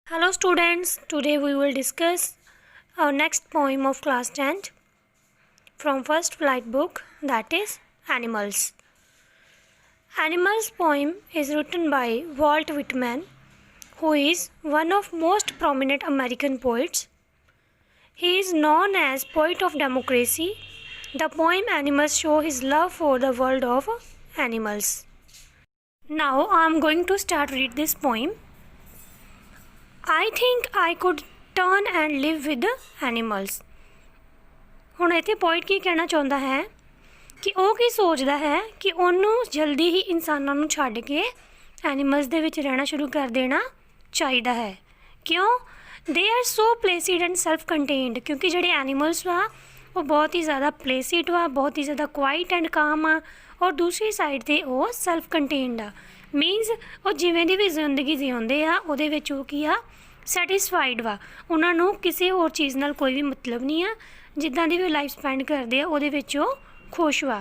Hello students, today we will discuss our next poem of class 10th from first flight book, that is Animals. Animals poem is written by Walt Whitman, who is one of most prominent American poets. He is known as poet of democracy. The poem Animals show his love for the world of animals. Now I am going to start read this poem. I think I could turn and live with animals. ਹੁਣ ਇੱਥੇ poet ਕੀ ਕਹਿਣਾ ਚਾਹੁੰਦਾ ਹੈ ਕਿ ਉਹ ਕੀ ਸੋਚਦਾ ਹੈ ਕਿ ਉਹਨੂੰ ਜਲਦੀ ਹੀ ਇਨਸਾਨਾਂ ਨੂੰ ਛੱਡ ਕੇ ਐਨੀਮਲਸ ਦੇ ਵਿੱਚ ਰਹਿਣਾ ਸ਼ੁਰੂ ਕਰ ਦੇਣਾ ਚਾਹੀਦਾ ਹੈ। ਕਿਉਂ? They are so placid and self contained, ਕਿਉਂਕਿ ਜਿਹੜੇ ਐਨੀਮਲਸ ਵਾ ਉਹ ਬਹੁਤ ਹੀ ਜ਼ਿਆਦਾ ਪਲੇਸਿਡ ਵਾ, ਬਹੁਤ ਹੀ ਜ਼ਿਆਦਾ ਕੁਆਇਟ ਐਂਡ ਕਾਮ ਆ, ਔਰ ਦੂਸਰੀ ਸਾਈਡ 'ਤੇ ਉਹ ਸੈਲਫ ਕੰਟੇਨਡ ਆ। ਮੀਨਸ ਉਹ ਜਿਵੇਂ ਦੀ ਵੀ ਜ਼ਿੰਦਗੀ ਜਿਉਂਦੇ ਆ ਉਹਦੇ ਵਿੱਚ ਉਹ ਕੀ ਆ, ਸੈਟਿਸਫਾਈਡ ਵਾ। ਉਹਨਾਂ ਨੂੰ ਕਿਸੇ ਹੋਰ ਚੀਜ਼ ਨਾਲ ਕੋਈ ਵੀ ਮਤਲਬ ਨਹੀਂ ਆ, ਜਿੱਦਾਂ ਦੀ ਵੀ ਲਾਈਫ ਸਪੈਂਡ ਕਰਦੇ ਆ ਉਹਦੇ ਵਿੱਚ ਉਹ ਖੁਸ਼ ਵਾ।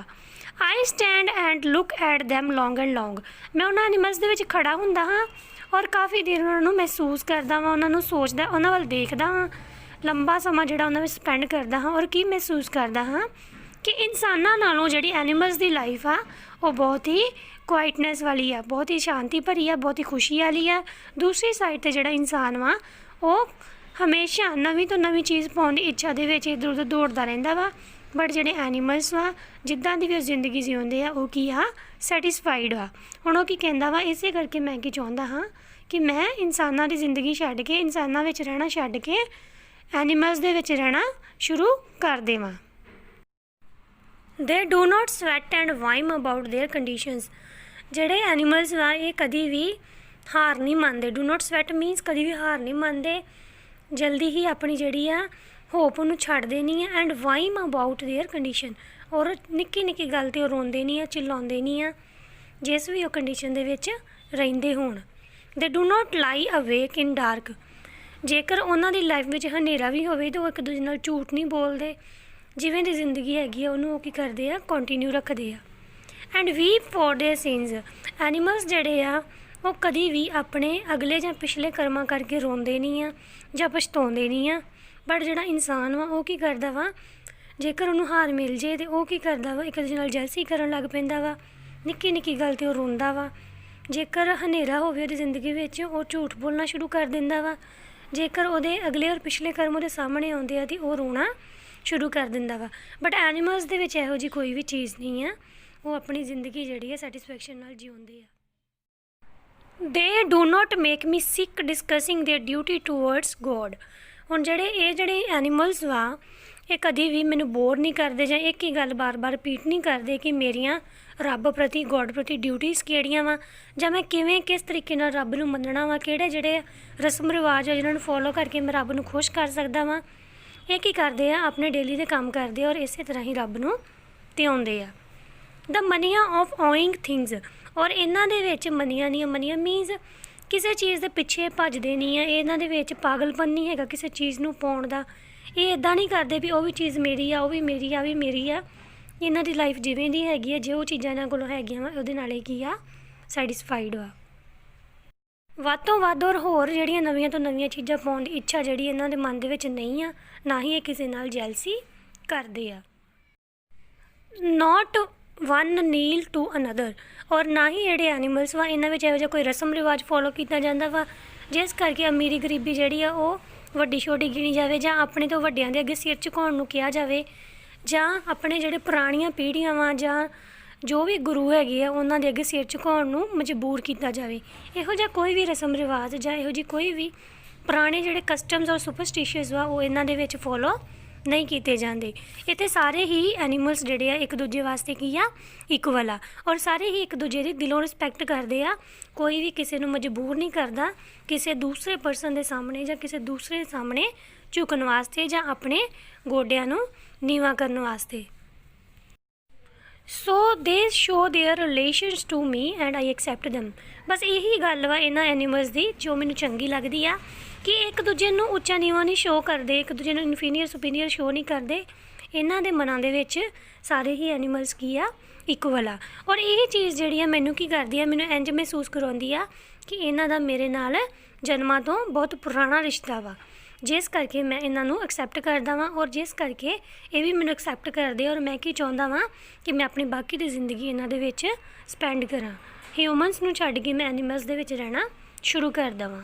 I stand and look at them long and long, ਮੈਂ ਉਹਨਾਂ ਐਨੀਮਲਸ ਦੇ ਵਿੱਚ ਖੜ੍ਹਾ ਹੁੰਦਾ ਹਾਂ ਔਰ ਕਾਫੀ ਦੇਰ ਉਹਨਾਂ ਨੂੰ ਮਹਿਸੂਸ ਕਰਦਾ ਵਾਂ, ਉਹਨਾਂ ਨੂੰ ਸੋਚਦਾ, ਉਹਨਾਂ ਵੱਲ ਦੇਖਦਾ ਹਾਂ, ਲੰਬਾ ਸਮਾਂ ਜਿਹੜਾ ਉਹਨਾਂ ਵਿੱਚ ਸਪੈਂਡ ਕਰਦਾ ਹਾਂ ਔਰ ਕੀ ਮਹਿਸੂਸ ਕਰਦਾ ਹਾਂ ਕਿ ਇਨਸਾਨਾਂ ਨਾਲੋਂ ਜਿਹੜੀ ਐਨੀਮਲਸ ਦੀ ਲਾਈਫ ਆ ਉਹ ਬਹੁਤ ਹੀ ਕੁਆਇਟਨੈਸ ਵਾਲੀ ਆ, ਬਹੁਤ ਹੀ ਸ਼ਾਂਤੀ ਭਰੀ ਆ, ਬਹੁਤ ਹੀ ਖੁਸ਼ੀ ਵਾਲੀ ਆ। ਦੂਸਰੀ ਸਾਈਡ 'ਤੇ ਜਿਹੜਾ ਇਨਸਾਨ ਵਾ ਉਹ ਹਮੇਸ਼ਾ ਨਵੀਂ ਤੋਂ ਨਵੀਂ ਚੀਜ਼ ਪਾਉਣ ਦੀ ਇੱਛਾ ਦੇ ਵਿੱਚ ਇੱਧਰ ਉੱਧਰ ਦੌੜਦਾ ਰਹਿੰਦਾ ਵਾ। ਬਟ ਜਿਹੜੇ ਐਨੀਮਲਸ ਵਾ ਜਿੱਦਾਂ ਦੀ ਵੀ ਉਹ ਜ਼ਿੰਦਗੀ ਜਿਉਂਦੇ ਆ ਉਹ ਕੀ ਆ, ਸੈਟਿਸਫਾਈਡ ਵਾ। ਹੁਣ ਉਹ ਕੀ ਕਹਿੰਦਾ ਵਾ, ਇਸੇ ਕਰਕੇ ਮੈਂ ਕੀ ਚਾਹੁੰਦਾ ਹਾਂ ਕਿ ਮੈਂ ਇਨਸਾਨਾਂ ਦੀ ਜ਼ਿੰਦਗੀ ਛੱਡ ਕੇ, ਇਨਸਾਨਾਂ ਵਿੱਚ ਰਹਿਣਾ ਛੱਡ ਕੇ ਐਨੀਮਲਸ ਦੇ ਵਿੱਚ ਰਹਿਣਾ ਸ਼ੁਰੂ ਕਰ ਦੇਵਾਂ। They do not sweat and whine about their conditions, ਜਿਹੜੇ ਐਨੀਮਲਸ ਵਾ ਇਹ ਕਦੀ ਵੀ ਹਾਰ ਨਹੀਂ ਮੰਨਦੇ। ਡੂ ਨਾਟ ਸਵੈਟ ਮੀਨਸ ਕਦੀ ਵੀ ਹਾਰ ਨਹੀਂ ਮੰਨਦੇ, ਜਲਦੀ ਹੀ ਆਪਣੀ ਜਿਹੜੀ ਆ ਹੋਪ ਉਹਨੂੰ ਛੱਡਦੇ ਨਹੀਂ ਆ। And whine about there condition, ਔਰ ਨਿੱਕੀ ਨਿੱਕੀ ਗੱਲ 'ਤੇ ਉਹ ਰੋਂਦੇ ਨਹੀਂ ਆ, ਚਿল্ਲਾਉਂਦੇ ਨਹੀਂ ਆ, ਜਿਸ ਵੀ ਉਹ ਕੰਡੀਸ਼ਨ ਦੇ ਵਿੱਚ ਰਹਿੰਦੇ ਹੋਣ। ਦੇ ਡੂ ਨਾਟ ਲਾਈ ਅਵੇਕ ਇਨ ਡਾਰਕ, ਜੇਕਰ ਉਹਨਾਂ ਦੀ ਲਾਈਫ ਵਿੱਚ ਹਨੇਰਾ ਵੀ ਹੋਵੇ ਤਾਂ ਉਹ ਇੱਕ ਦੂਜੇ ਨਾਲ ਝੂਠ ਨਹੀਂ ਬੋਲਦੇ। ਜਿਵੇਂ ਦੀ ਜ਼ਿੰਦਗੀ ਹੈਗੀ ਆ ਉਹਨੂੰ ਉਹ ਕੀ ਕਰਦੇ ਆ, ਕੰਟੀਨਿਊ ਰੱਖਦੇ ਆ। And weep for their since, animals ਜਿਹੜੇ ਆ ਉਹ ਕਦੀ ਵੀ ਆਪਣੇ ਅਗਲੇ ਜਾਂ ਪਿਛਲੇ ਕਰਮਾਂ ਕਰਕੇ ਰੋਂਦੇ ਨਹੀਂ ਆ ਜਾਂ ਪਛਤਾਉਂਦੇ ਨਹੀਂ ਆ। ਬਟ ਜਿਹੜਾ ਇਨਸਾਨ ਵਾ ਉਹ ਕੀ ਕਰਦਾ ਵਾ, ਜੇਕਰ ਉਹਨੂੰ ਹਾਰ ਮਿਲ ਜੇ ਤਾਂ ਉਹ ਕੀ ਕਰਦਾ ਵਾ, ਇੱਕ ਦੂਜੇ ਨਾਲ ਜੈਲਸੀ ਕਰਨ ਲੱਗ ਪੈਂਦਾ ਵਾ, ਨਿੱਕੀ ਨਿੱਕੀ ਗੱਲ 'ਤੇ ਉਹ ਰੋਂਦਾ ਵਾ। ਜੇਕਰ ਹਨੇਰਾ ਹੋਵੇ ਉਹਦੀ ਜ਼ਿੰਦਗੀ ਵਿੱਚ ਉਹ ਝੂਠ ਬੋਲਣਾ ਸ਼ੁਰੂ ਕਰ ਦਿੰਦਾ ਵਾ। ਜੇਕਰ ਉਹਦੇ ਅਗਲੇ ਔਰ ਪਿਛਲੇ ਕਰਮ ਉਹਦੇ ਸਾਹਮਣੇ ਆਉਂਦੇ ਆ ਤਾਂ ਉਹ ਰੋਣਾ ਸ਼ੁਰੂ ਕਰ ਦਿੰਦਾ ਵਾ। ਬਟ ਐਨੀਮਲਸ ਦੇ ਵਿੱਚ ਇਹੋ ਜਿਹੀ ਕੋਈ ਵੀ ਚੀਜ਼ ਨਹੀਂ ਆ, ਉਹ ਆਪਣੀ ਜ਼ਿੰਦਗੀ ਜਿਹੜੀ ਹੈ ਸੈਟਿਸਫੈਕਸ਼ਨ ਨਾਲ ਜਿਉਂਦੇ ਆ। ਦੇ do not make me sick discussing there duty towards God, ਹੁਣ ਜਿਹੜੇ ਐਨੀਮਲਸ ਵਾ ਇਹ ਕਦੀ ਵੀ ਮੈਨੂੰ ਬੋਰ ਨਹੀਂ ਕਰਦੇ ਜਾਂ ਇੱਕ ਹੀ ਗੱਲ ਬਾਰ-ਬਾਰ ਰਿਪੀਟ ਨਹੀਂ ਕਰਦੇ ਕਿ ਮੇਰੀਆਂ ਰੱਬ ਪ੍ਰਤੀ, ਗੋਡ ਪ੍ਰਤੀ ਡਿਊਟੀਜ਼ ਕਿਹੜੀਆਂ ਵਾ, ਜਾਂ ਮੈਂ ਕਿਸ ਤਰੀਕੇ ਨਾਲ ਰੱਬ ਨੂੰ ਮੰਨਣਾ ਵਾ, ਕਿਹੜੇ ਜਿਹੜੇ ਰਸਮ ਰਿਵਾਜ ਆ ਜਿਹਨਾਂ ਨੂੰ ਫੋਲੋ ਕਰਕੇ ਮੈਂ ਰੱਬ ਨੂੰ ਖੁਸ਼ ਕਰ ਸਕਦਾ ਵਾਂ। ਇਹ ਕੀ ਕਰਦੇ ਆ, ਆਪਣੇ ਡੇਲੀ ਦੇ ਕੰਮ ਕਰਦੇ ਆ ਔਰ ਇਸੇ ਤਰ੍ਹਾਂ ਹੀ ਰੱਬ ਨੂੰ ਧਿਆਉਂਦੇ ਆ। ਦ ਮਨੀਆ ਆਫ ਓਇੰਗ ਥਿੰਗਸ, ਔਰ ਇਹਨਾਂ ਦੇ ਵਿੱਚ ਮਨੀਆਂ ਮੀਨਸ ਕਿਸੇ ਚੀਜ਼ ਦੇ ਪਿੱਛੇ ਭੱਜਦੇ ਨਹੀਂ ਆ। ਇਹਨਾਂ ਦੇ ਵਿੱਚ ਪਾਗਲਪਨ ਨਹੀਂ ਹੈਗਾ ਕਿਸੇ ਚੀਜ਼ ਨੂੰ ਪਾਉਣ ਦਾ। ਇਹ ਇੱਦਾਂ ਨਹੀਂ ਕਰਦੇ ਵੀ ਉਹ ਵੀ ਚੀਜ਼ ਮੇਰੀ ਆ, ਉਹ ਵੀ ਮੇਰੀ ਆ, ਵੀ ਮੇਰੀ ਆ। ਇਹਨਾਂ ਦੀ ਲਾਈਫ ਜਿਵੇਂ ਦੀ ਹੈਗੀ ਆ, ਜੇ ਉਹ ਚੀਜ਼ਾਂ ਇਹਨਾਂ ਕੋਲੋਂ ਹੈਗੀਆਂ ਵਾ ਉਹਦੇ ਨਾਲ ਇਹ ਕੀ ਆ, ਸੈਟਿਸਫਾਈਡ ਵਾ। ਵੱਧ ਤੋਂ ਵੱਧ ਔਰ ਹੋਰ ਜਿਹੜੀਆਂ ਨਵੀਆਂ ਤੋਂ ਨਵੀਆਂ ਚੀਜ਼ਾਂ ਪਾਉਣ ਦੀ ਇੱਛਾ ਜਿਹੜੀ ਇਹਨਾਂ ਦੇ ਮਨ ਦੇ ਵਿੱਚ ਨਹੀਂ ਆ, ਨਾ ਹੀ ਇਹ ਕਿਸੇ ਨਾਲ ਜੈਲਸੀ ਕਰਦੇ ਆ। Not one kneel to another, ਔਰ ਨਾ ਹੀ ਜਿਹੜੇ ਐਨੀਮਲਸ ਵਾ ਇਹਨਾਂ ਵਿੱਚ ਇਹੋ ਜਿਹਾ ਕੋਈ ਰਸਮ ਰਿਵਾਜ ਫੋਲੋ ਕੀਤਾ ਜਾਂਦਾ ਵਾ ਜਿਸ ਕਰਕੇ ਅਮੀਰੀ ਗਰੀਬੀ ਜਿਹੜੀ ਆ ਉਹ ਵੱਡੀ ਛੋਟੀ ਗਿਣੀ ਜਾਵੇ, ਜਾਂ ਆਪਣੇ ਤੋਂ ਵੱਡਿਆਂ ਦੇ ਅੱਗੇ ਸਿਰ ਝੁਕਾਉਣ ਨੂੰ ਕਿਹਾ ਜਾਵੇ, ਜਾਂ ਆਪਣੇ ਜਿਹੜੇ ਪੁਰਾਣੀਆਂ ਪੀੜ੍ਹੀਆਂ ਵਾ ਜਾਂ ਜੋ ਵੀ ਗੁਰੂ ਹੈਗੇ ਆ ਉਹਨਾਂ ਦੇ ਅੱਗੇ ਸਿਰ ਝੁਕਾਉਣ ਨੂੰ ਮਜਬੂਰ ਕੀਤਾ ਜਾਵੇ। ਇਹੋ ਜਿਹਾ ਕੋਈ ਵੀ ਰਸਮ ਰਿਵਾਜ ਜਾਂ ਇਹੋ ਜਿਹੀ ਕੋਈ ਵੀ ਪੁਰਾਣੇ ਜਿਹੜੇ ਕਸਟਮਸ ਔਰ ਸੁਪਰਸਟੀਸ਼ੀਅਸ ਵਾ ਉਹ ਇਹਨਾਂ ਦੇ ਵਿੱਚ ਫੋਲੋ ਨਹੀਂ ਕੀਤੇ ਜਾਂਦੇ। ਇੱਥੇ ਸਾਰੇ ਹੀ ਐਨੀਮਲਸ ਜਿਹੜੇ ਆ ਇੱਕ ਦੂਜੇ ਵਾਸਤੇ ਕੀ ਆ, ਇਕੁਅਲ ਆ, ਔਰ ਸਾਰੇ ਹੀ ਇੱਕ ਦੂਜੇ ਦੀ ਦਿਲੋਂ ਰਿਸਪੈਕਟ ਕਰਦੇ ਆ। ਕੋਈ ਵੀ ਕਿਸੇ ਨੂੰ ਮਜਬੂਰ ਨਹੀਂ ਕਰਦਾ ਕਿਸੇ ਦੂਸਰੇ ਪਰਸਨ ਦੇ ਸਾਹਮਣੇ ਜਾਂ ਕਿਸੇ ਦੂਸਰੇ ਦੇ ਸਾਹਮਣੇ ਝੁਕਣ ਵਾਸਤੇ ਜਾਂ ਆਪਣੇ ਗੋਡਿਆਂ ਨੂੰ ਨੀਵਾਂ ਕਰਨ ਵਾਸਤੇ। So they show their relations to me and I accept them, ਬਸ ਇਹੀ ਗੱਲ ਵਾ ਇਹਨਾਂ ਐਨੀਮਲਸ ਦੀ ਜੋ ਮੈਨੂੰ ਚੰਗੀ ਲੱਗਦੀ ਆ ਕਿ ਇੱਕ ਦੂਜੇ ਨੂੰ ਉੱਚਾ ਨੀਵਾਂ ਨਹੀਂ ਸ਼ੋਅ ਕਰਦੇ, ਇੱਕ ਦੂਜੇ ਨੂੰ ਇਨਫੀਨੀਅਰ ਸੁਪੀਨੀਅਰ ਸ਼ੋਅ ਨਹੀਂ ਕਰਦੇ। ਇਹਨਾਂ ਦੇ ਮਨਾਂ ਦੇ ਵਿੱਚ ਸਾਰੇ ਹੀ ਐਨੀਮਲਸ ਕੀ ਆ, ਇਕੁਅਲ ਆ। ਔਰ ਇਹ ਚੀਜ਼ ਜਿਹੜੀ ਆ ਮੈਨੂੰ ਕੀ ਕਰਦੀ ਆ, ਮੈਨੂੰ ਇੰਝ ਮਹਿਸੂਸ ਕਰਵਾਉਂਦੀ ਆ ਕਿ ਇਹਨਾਂ ਦਾ ਮੇਰੇ ਨਾਲ ਜਨਮਾਂ ਤੋਂ ਬਹੁਤ ਪੁਰਾਣਾ ਰਿਸ਼ਤਾ ਵਾ, ਜਿਸ ਕਰਕੇ ਮੈਂ ਇਹਨਾਂ ਨੂੰ ਐਕਸੈਪਟ ਕਰਦਾ ਵਾਂ ਔਰ ਜਿਸ ਕਰਕੇ ਇਹ ਵੀ ਮੈਨੂੰ ਐਕਸੈਪਟ ਕਰਦੇ। ਔਰ ਮੈਂ ਕੀ ਚਾਹੁੰਦਾ ਵਾਂ ਕਿ ਮੈਂ ਆਪਣੀ ਬਾਕੀ ਦੀ ਜ਼ਿੰਦਗੀ ਇਹਨਾਂ ਦੇ ਵਿੱਚ ਸਪੈਂਡ ਕਰਾਂ। ਹਿਊਮਨਸ ਨੂੰ ਛੱਡ ਕੇ ਮੈਂ ਐਨੀਮਲਸ ਦੇ ਵਿੱਚ ਰਹਿਣਾ ਸ਼ੁਰੂ ਕਰ ਦੇਵਾਂ।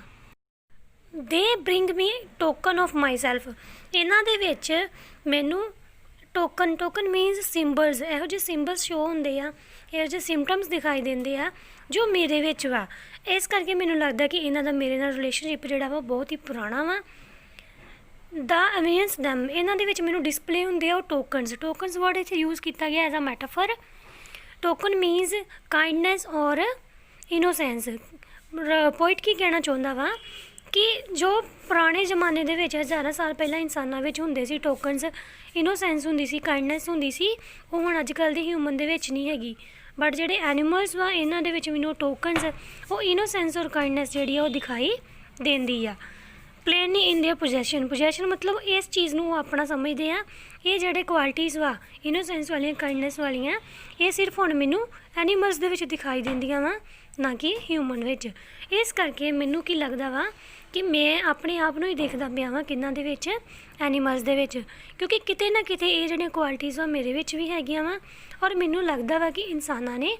ਦੇ bring me token of my self. ਇਹਨਾਂ ਦੇ ਵਿੱਚ ਮੈਨੂੰ ਟੋਕਨ ਮੀਨਸ ਸਿੰਬਲਸ, ਇਹੋ ਜਿਹੇ ਸਿੰਬਲਸ ਸ਼ੋ ਹੁੰਦੇ ਆ, ਇਹੋ ਜਿਹੇ ਸਿੰਪਟਮਸ ਦਿਖਾਈ ਦਿੰਦੇ ਆ ਜੋ ਮੇਰੇ ਵਿੱਚ ਵਾ। ਇਸ ਕਰਕੇ ਮੈਨੂੰ ਲੱਗਦਾ ਕਿ ਇਹਨਾਂ ਦਾ ਮੇਰੇ ਨਾਲ ਰਿਲੇਸ਼ਨਸ਼ਿਪ ਜਿਹੜਾ ਵਾ ਬਹੁਤ ਹੀ ਪੁਰਾਣਾ ਵਾ। ਦਾ ਅਮੀਨਸ ਦੈਮ, ਇਹਨਾਂ ਦੇ ਵਿੱਚ ਮੈਨੂੰ ਡਿਸਪਲੇ ਹੁੰਦੇ ਆ ਉਹ ਟੋਕਨਸ ਵਰਡ ਇੱਥੇ ਯੂਜ਼ ਕੀਤਾ ਗਿਆ as a metaphor. Token means kindness ਔਰ ਇਨੋਸੈਂਸ। ਪੋਇਟ ਕੀ ਕਹਿਣਾ ਚਾਹੁੰਦਾ ਵਾ ਕਿ ਜੋ ਪੁਰਾਣੇ ਜ਼ਮਾਨੇ ਦੇ ਵਿੱਚ ਹਜ਼ਾਰਾਂ ਸਾਲ ਪਹਿਲਾਂ ਇਨਸਾਨਾਂ ਵਿੱਚ ਹੁੰਦੇ ਸੀ ਟੋਕਨਸ, ਇਨੋਸੈਂਸ ਹੁੰਦੀ ਸੀ, ਕਾਈਂਡਨੈਸ ਹੁੰਦੀ ਸੀ, ਉਹ ਹੁਣ ਅੱਜ ਕੱਲ੍ਹ ਦੇ ਹਿਊਮਨ ਦੇ ਵਿੱਚ ਨਹੀਂ ਹੈਗੀ। ਬਟ ਜਿਹੜੇ ਐਨੀਮਲਸ ਵਾ ਇਹਨਾਂ ਦੇ ਵਿੱਚ ਮੈਨੂੰ ਟੋਕਨਸ, ਉਹ ਇਨੋਸੈਂਸ ਔਰ ਕਾਈਂਡਨੈਸ ਜਿਹੜੀ ਆ ਉਹ ਦਿਖਾਈ ਦਿੰਦੀ ਆ। ਪਲੇਨਲੀ ਇਨ ਦੇਅਰ ਪੋਜੈਸ਼ਨ ਮਤਲਬ ਇਸ ਚੀਜ਼ ਨੂੰ ਉਹ ਆਪਣਾ ਸਮਝਦੇ ਆ। ਇਹ ਜਿਹੜੇ ਕੁਆਲਿਟੀਜ਼ ਵਾ ਇਨੋਸੈਂਸ ਵਾਲੀਆਂ, ਕਾਈਂਡਨੈਸ ਵਾਲੀਆਂ, ਇਹ ਸਿਰਫ ਹੁਣ ਮੈਨੂੰ ਐਨੀਮਲਸ ਦੇ ਵਿੱਚ ਦਿਖਾਈ ਦਿੰਦੀਆਂ ਵਾ, ਨਾ ਕਿ ਹਿਊਮਨ ਵਿੱਚ। ਇਸ ਕਰਕੇ ਮੈਨੂੰ ਕੀ ਲੱਗਦਾ ਵਾ ਕਿ ਮੈਂ ਆਪਣੇ ਆਪ ਨੂੰ ਹੀ ਦੇਖਦਾ ਪਿਆ ਵਾਂ ਕਿਹਨਾਂ ਦੇ ਵਿੱਚ, ਐਨੀਮਲਸ ਦੇ ਵਿੱਚ, ਕਿਉਂਕਿ ਕਿਤੇ ਨਾ ਕਿਤੇ ਇਹ ਜਿਹੜੀਆਂ ਕੁਆਲਿਟੀਜ਼ ਵਾ ਮੇਰੇ ਵਿੱਚ ਵੀ ਹੈਗੀਆਂ ਵਾ। ਔਰ ਮੈਨੂੰ ਲੱਗਦਾ ਵਾ ਕਿ ਇਨਸਾਨਾਂ ਨੇ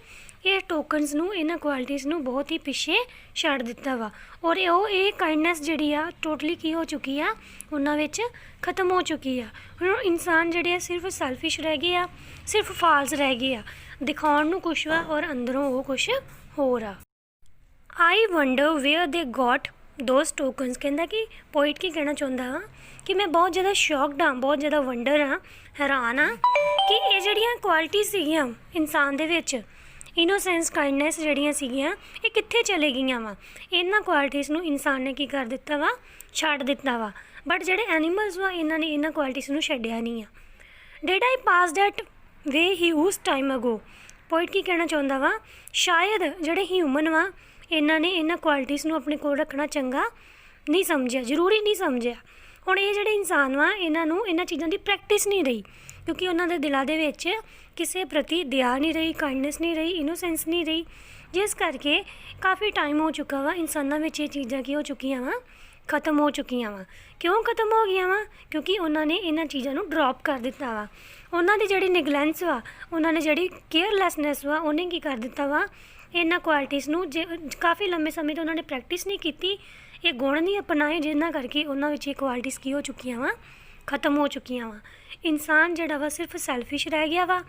ਇਹ ਟੋਕਨਸ ਨੂੰ, ਇਹਨਾਂ ਕੁਆਲਿਟੀਜ਼ ਨੂੰ ਬਹੁਤ ਹੀ ਪਿੱਛੇ ਛੱਡ ਦਿੱਤਾ ਵਾ। ਔਰ ਇਹ ਕਾਈਂਡਨੈਸ ਜਿਹੜੀ ਆ ਟੋਟਲੀ ਕੀ ਹੋ ਚੁੱਕੀ ਆ, ਉਹਨਾਂ ਵਿੱਚ ਖਤਮ ਹੋ ਚੁੱਕੀ ਆ। ਹੁਣ ਇਨਸਾਨ ਜਿਹੜੇ ਆ ਸਿਰਫ ਸੈਲਫਿਸ਼ ਰਹਿ ਗਏ ਆ, ਸਿਰਫ ਫਾਲਸ ਰਹਿ ਗਏ ਆ, ਦਿਖਾਉਣ ਨੂੰ ਕੁਛ ਵਾ ਔਰ ਅੰਦਰੋਂ ਉਹ ਕੁਛ ਹੋਰ ਆ। ਆਈ ਵੰਡਰ ਵੇਅਰ ਦੇ ਗੋਟ ਦੋਜ਼ ਟੋਕਨਸ। ਕਹਿੰਦਾ ਕਿ ਪੋਇਟ ਕੀ ਕਹਿਣਾ ਚਾਹੁੰਦਾ ਵਾ ਕਿ ਮੈਂ ਬਹੁਤ ਜ਼ਿਆਦਾ ਸ਼ੌਕਡ ਹਾਂ, ਬਹੁਤ ਜ਼ਿਆਦਾ ਵੰਡਰ ਹਾਂ, ਹੈਰਾਨ ਹਾਂ ਕਿ ਇਹ ਜਿਹੜੀਆਂ ਕੁਆਲਿਟੀ ਸੀਗੀਆਂ ਇਨਸਾਨ ਦੇ ਵਿੱਚ, ਇਨੋਸੈਂਸ, ਕਾਈਂਡਨੈਸ ਜਿਹੜੀਆਂ ਸੀਗੀਆਂ, ਇਹ ਕਿੱਥੇ ਚਲੇ ਗਈਆਂ ਵਾ। ਇਹਨਾਂ ਕੁਆਲਿਟੀਜ਼ ਨੂੰ ਇਨਸਾਨ ਨੇ ਕੀ ਕਰ ਦਿੱਤਾ ਵਾ, ਛੱਡ ਦਿੱਤਾ ਵਾ। ਬਟ ਜਿਹੜੇ ਐਨੀਮਲਸ ਵਾ ਇਹਨਾਂ ਨੇ ਇਹਨਾਂ ਕੁਆਲਿਟੀਜ਼ ਨੂੰ ਛੱਡਿਆ ਨਹੀਂ ਆ। Did I pass that way ਹੀ ਉਸ ਟਾਈਮ ਅਗੋ। ਪੋਇਟ ਕੀ ਕਹਿਣਾ ਚਾਹੁੰਦਾ ਵਾ, ਸ਼ਾਇਦ ਜਿਹੜੇ ਹਿਊਮਨ ਵਾ ਇਹਨਾਂ ਨੇ ਇਹਨਾਂ ਕੁਆਲਿਟੀਜ਼ ਨੂੰ ਆਪਣੇ ਕੋਲ ਰੱਖਣਾ ਚੰਗਾ ਨਹੀਂ ਸਮਝਿਆ, ਜ਼ਰੂਰੀ ਨਹੀਂ ਸਮਝਿਆ। ਹੁਣ ਇਹ ਜਿਹੜੇ ਇਨਸਾਨ ਵਾ ਇਹਨਾਂ ਨੂੰ ਇਹਨਾਂ ਚੀਜ਼ਾਂ ਦੀ ਪ੍ਰੈਕਟਿਸ ਨਹੀਂ ਰਹੀ, ਕਿਉਂਕਿ ਉਹਨਾਂ ਦੇ ਦਿਲਾਂ ਦੇ ਵਿੱਚ ਕਿਸੇ ਪ੍ਰਤੀ ਦਇਆ ਨਹੀਂ ਰਹੀ, ਕਾਈਂਡਨੈਸ ਨਹੀਂ ਰਹੀ, ਇਨੋਸੈਂਸ ਨਹੀਂ ਰਹੀ, ਜਿਸ ਕਰਕੇ ਕਾਫੀ ਟਾਈਮ ਹੋ ਚੁੱਕਾ ਵਾ ਇਨਸਾਨਾਂ ਵਿੱਚ ਇਹ ਚੀਜ਼ਾਂ ਕੀ ਹੋ ਚੁੱਕੀਆਂ ਵਾ, ਖਤਮ ਹੋ ਚੁੱਕੀਆਂ ਵਾ। ਕਿਉਂ ਖਤਮ ਹੋ ਗਈਆਂ ਵਾ? ਕਿਉਂਕਿ ਉਹਨਾਂ ਨੇ ਇਹਨਾਂ ਚੀਜ਼ਾਂ ਨੂੰ ਡਰੋਪ ਕਰ ਦਿੱਤਾ ਵਾ। ਉਹਨਾਂ ਦੀ ਜਿਹੜੀ ਨਿਗਲੈਂਸ ਵਾ, ਉਹਨਾਂ ਨੇ ਜਿਹੜੀ ਕੇਅਰਲੈਸਨੈਸ ਵਾ, ਉਹਨੇ ਕੀ ਕਰ ਦਿੱਤਾ ਵਾ, ਇਹਨਾਂ ਕੁਆਲਿਟੀਜ਼ ਨੂੰ ਕਾਫੀ ਲੰਬੇ ਸਮੇਂ ਤੋਂ ਉਹਨਾਂ ਨੇ ਪ੍ਰੈਕਟਿਸ ਨਹੀਂ ਕੀਤੀ, ਇਹ ਗੁਣ ਨਹੀਂ ਅਪਣਾਏ, ਜਿਨ੍ਹਾਂ ਕਰਕੇ ਉਹਨਾਂ ਵਿੱਚ ਇਹ ਕੁਆਲਿਟੀਜ਼ ਕੀ ਹੋ ਚੁੱਕੀਆਂ ਵਾ, ਖਤਮ ਹੋ ਚੁੱਕੀਆਂ ਵਾ। ਇਨਸਾਨ ਜਿਹੜਾ ਵਾ ਸਿਰਫ ਸੈਲਫਿਸ਼ ਰਹਿ ਗਿਆ ਵਾ,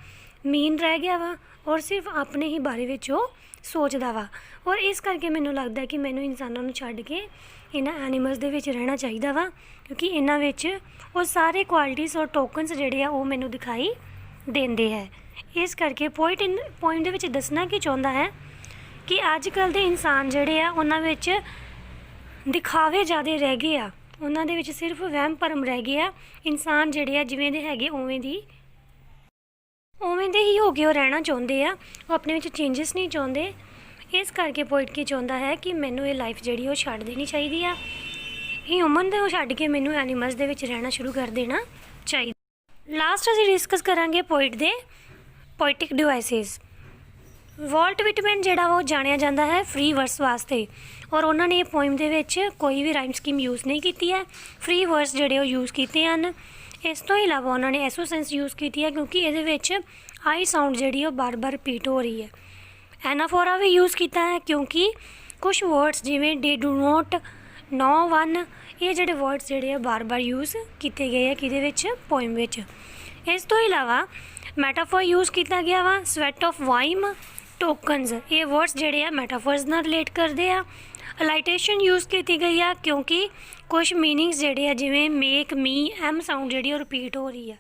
ਮੀਨ ਰਹਿ ਗਿਆ ਵਾ, ਔਰ ਸਿਰਫ ਆਪਣੇ ਹੀ ਬਾਰੇ ਵਿੱਚ ਉਹ ਸੋਚਦਾ ਵਾ। ਔਰ ਇਸ ਕਰਕੇ ਮੈਨੂੰ ਲੱਗਦਾ ਕਿ ਮੈਨੂੰ ਇਨਸਾਨਾਂ ਨੂੰ ਛੱਡ ਕੇ ਇਹਨਾਂ ਐਨੀਮਲਸ ਦੇ ਵਿੱਚ ਰਹਿਣਾ ਚਾਹੀਦਾ ਵਾ, ਕਿਉਂਕਿ ਇਹਨਾਂ ਵਿੱਚ ਉਹ ਸਾਰੇ ਕੁਆਲਿਟੀਜ਼ ਔਰ ਟੋਕਨਸ ਜਿਹੜੇ ਆ ਉਹ ਮੈਨੂੰ ਦਿਖਾਈ ਦਿੰਦੇ ਹੈ। ਇਸ ਕਰਕੇ ਪੁਆਇੰਟ ਦੇ ਵਿੱਚ ਦੱਸਣਾ ਕੀ ਚਾਹੁੰਦਾ ਹੈ ਕਿ ਅੱਜ ਕੱਲ੍ਹ ਦੇ ਇਨਸਾਨ ਜਿਹੜੇ ਆ ਉਹਨਾਂ ਵਿੱਚ ਦਿਖਾਵੇ ਜ਼ਿਆਦਾ ਰਹਿ ਗਏ ਆ, ਉਹਨਾਂ ਦੇ ਵਿੱਚ ਸਿਰਫ ਵਹਿਮ ਭਰਮ ਰਹਿ ਗਏ ਆ। ਇਨਸਾਨ ਜਿਹੜੇ ਆ ਜਿਵੇਂ ਦੇ ਹੈਗੇ ਉਵੇਂ ਦੇ ਹੀ ਹੋ ਕੇ ਉਹ ਰਹਿਣਾ ਚਾਹੁੰਦੇ ਆ, ਉਹ ਆਪਣੇ ਵਿੱਚ ਚੇਂਜਸ ਨਹੀਂ ਚਾਹੁੰਦੇ। ਇਸ ਕਰਕੇ ਪੋਇਟ ਕੀ ਚਾਹੁੰਦਾ ਹੈ ਕਿ ਮੈਨੂੰ ਇਹ ਲਾਈਫ ਜਿਹੜੀ ਉਹ ਛੱਡ ਦੇਣੀ ਚਾਹੀਦੀ ਆ, ਹਿਊਮਨ ਦੇ ਉਹ ਛੱਡ ਕੇ ਮੈਨੂੰ ਐਨੀਮਲਸ ਦੇ ਵਿੱਚ ਰਹਿਣਾ ਸ਼ੁਰੂ ਕਰ ਦੇਣਾ ਚਾਹੀਦਾ। ਲਾਸਟ ਅਸੀਂ ਡਿਸਕਸ ਕਰਾਂਗੇ ਪੋਇਟ ਦੇ ਪੋਇਟਿਕ ਡਿਵਾਈਸਿਸ। ਵਾਲਟ ਵਿਟਮੈਨ ਜਿਹੜਾ ਉਹ ਜਾਣਿਆ ਜਾਂਦਾ ਹੈ ਫ੍ਰੀ ਵਰਸ ਵਾਸਤੇ, ਔਰ ਉਹਨਾਂ ਨੇ ਇਹ ਪੋਇਮ ਦੇ ਵਿੱਚ ਕੋਈ ਵੀ ਰਾਈਮ ਸਕੀਮ ਯੂਜ਼ ਨਹੀਂ ਕੀਤੀ ਹੈ, ਫ੍ਰੀ ਵਰਸ ਜਿਹੜੇ ਉਹ ਯੂਜ਼ ਕੀਤੇ ਹਨ। ਇਸ ਤੋਂ ਇਲਾਵਾ ਉਹਨਾਂ ਨੇ ਐਸੋਸੈਂਸ ਯੂਜ਼ ਕੀਤੀ ਹੈ, ਕਿਉਂਕਿ ਇਹਦੇ ਵਿੱਚ ਆਈ ਸਾਊਂਡ ਜਿਹੜੀ ਉਹ ਬਾਰ-ਬਾਰ ਰਿਪੀਟ ਹੋ ਰਹੀ ਹੈ। ਐਨਾਫੋਰਾ ਵੀ ਯੂਜ਼ ਕੀਤਾ ਹੈ, ਕਿਉਂਕਿ ਕੁਛ ਵਰਡਸ ਜਿਵੇਂ ਡੇ, ਡੂ ਨੋਟ, ਨੋ, ਵਨ, ਇਹ ਜਿਹੜੇ ਵਰਡਸ ਜਿਹੜੇ ਆ ਬਾਰ-ਬਾਰ ਯੂਜ਼ ਕੀਤੇ ਗਏ ਆ ਕਿਹਦੇ ਵਿੱਚ, ਪੋਇਮ ਵਿੱਚ। ਇਸ ਤੋਂ ਇਲਾਵਾ ਮੈਟਾਫੋਰ ਯੂਜ਼ ਕੀਤਾ ਗਿਆ ਵਾ, ਸਵੈਟ ਆਫ ਵਾਈਮ, ਟੋਕਨਸ, ਇਹ ਵਰਡਸ ਜਿਹੜੇ ਆ ਮੈਟਾਫਰਸ ਨਾਲ ਰਿਲੇਟ ਕਰਦੇ ਆ। ਅਲਾਈਟੇਸ਼ਨ ਯੂਜ਼ ਕੀਤੀ ਗਈ ਆ, ਕਿਉਂਕਿ ਕੁਛ ਮੀਨਿੰਗਸ ਜਿਹੜੇ ਆ ਜਿਵੇਂ ਮੇਕ, ਮੀ, ਐਮ ਸਾਊਂਡ ਜਿਹੜੀ ਉਹ ਰਿਪੀਟ ਹੋ ਰਹੀ ਆ।